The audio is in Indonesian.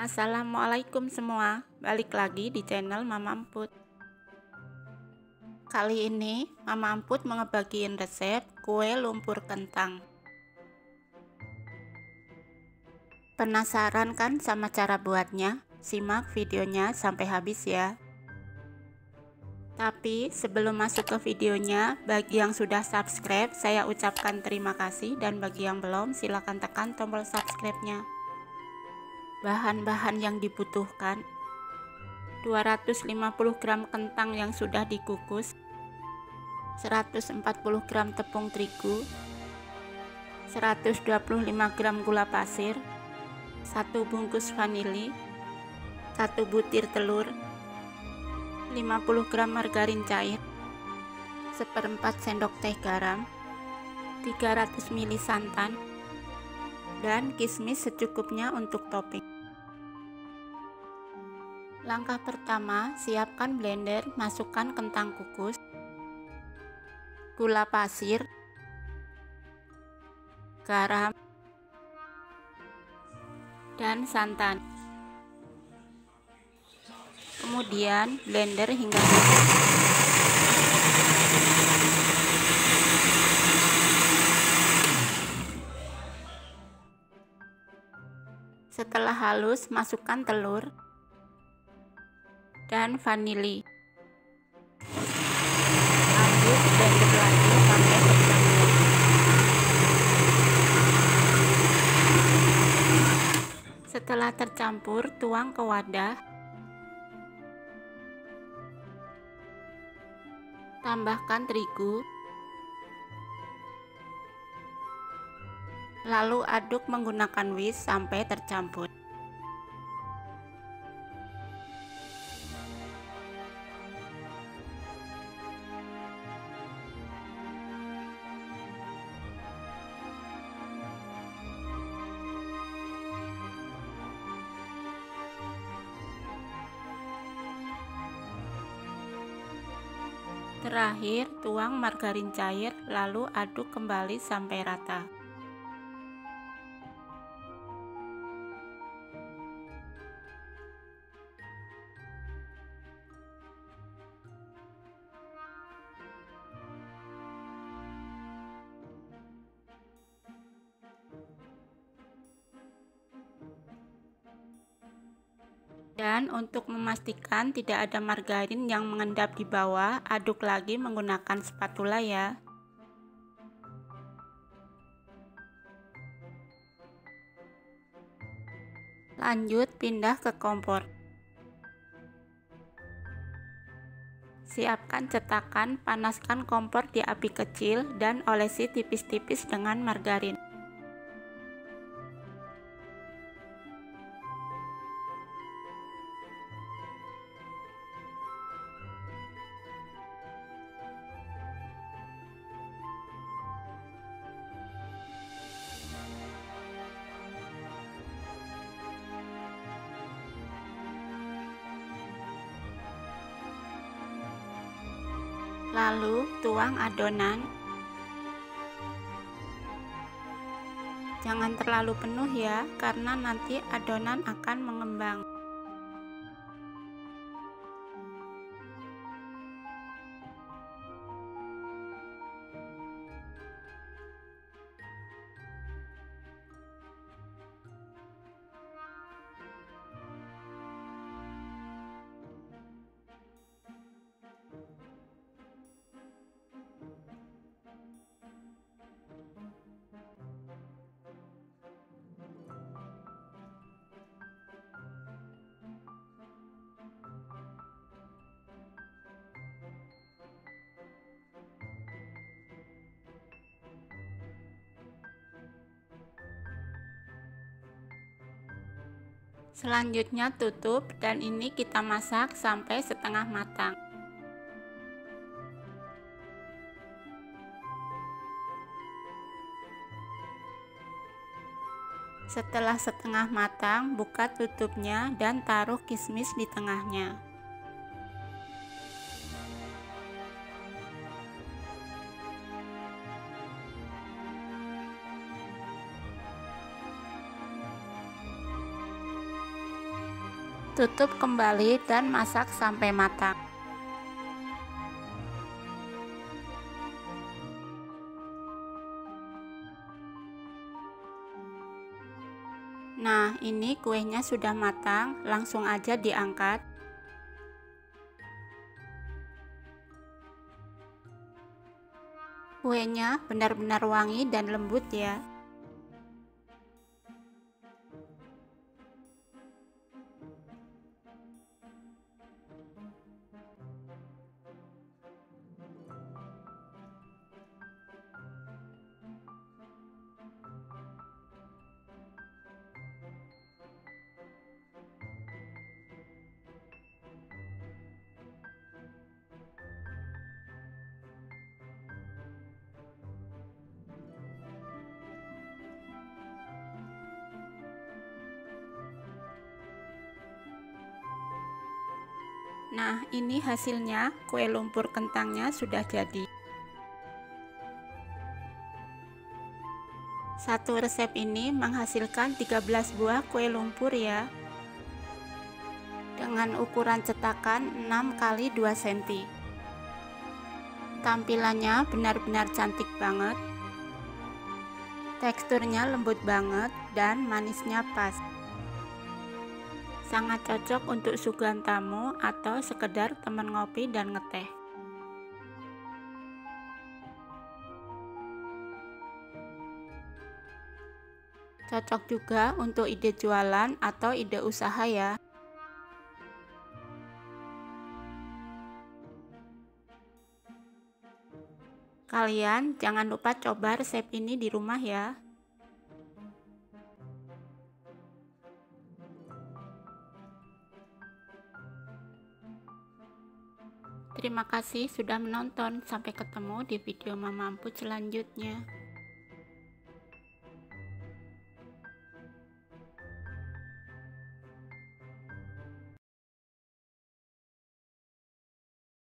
Assalamualaikum semua, balik lagi di channel Mama Emput. Kali ini Mama Emput mau ngebagiin resep kue lumpur kentang. Penasaran kan sama cara buatnya? Simak videonya sampai habis ya. Tapi sebelum masuk ke videonya, bagi yang sudah subscribe saya ucapkan terima kasih, dan bagi yang belum silahkan tekan tombol subscribe-nya. Bahan-bahan yang dibutuhkan: 250 gram kentang yang sudah dikukus, 140 gram tepung terigu, 125 gram gula pasir, 1 bungkus vanili, 1 butir telur, 50 gram margarin cair, 1/4 sendok teh garam, 300 ml santan, dan kismis secukupnya untuk topping. Langkah pertama, siapkan blender, masukkan kentang kukus, gula pasir, garam, dan santan. Kemudian blender hingga halus. Setelah halus, masukkan telur dan vanili. Lanjut blender lagi sampai bercampur. Setelah tercampur, tuang ke wadah. Tambahkan terigu. Lalu aduk menggunakan whisk sampai tercampur. Terakhir, tuang margarin cair, lalu aduk kembali sampai rata. Dan untuk memastikan tidak ada margarin yang mengendap di bawah, aduk lagi menggunakan spatula ya. Lanjut pindah ke kompor. Siapkan cetakan, panaskan kompor di api kecil dan olesi tipis-tipis dengan margarin. Lalu tuang adonan. Jangan terlalu penuh ya, karena nanti adonan akan mengembang. Selanjutnya tutup, dan ini kita masak sampai setengah matang. Setelah setengah matang, buka tutupnya dan taruh kismis di tengahnya. Tutup kembali dan masak sampai matang. Nah, ini kuenya sudah matang, langsung aja diangkat. Kuenya benar-benar wangi dan lembut ya. Nah, ini hasilnya, kue lumpur kentangnya sudah jadi. Satu resep ini menghasilkan 13 buah kue lumpur ya. Dengan ukuran cetakan 6 x 2 cm. Tampilannya benar-benar cantik banget. Teksturnya lembut banget dan manisnya pas. Sangat cocok untuk suguhan tamu atau sekedar teman ngopi dan ngeteh. Cocok juga untuk ide jualan atau ide usaha ya. Kalian jangan lupa coba resep ini di rumah ya. Terima kasih sudah menonton. Sampai ketemu di video Mama Emput selanjutnya.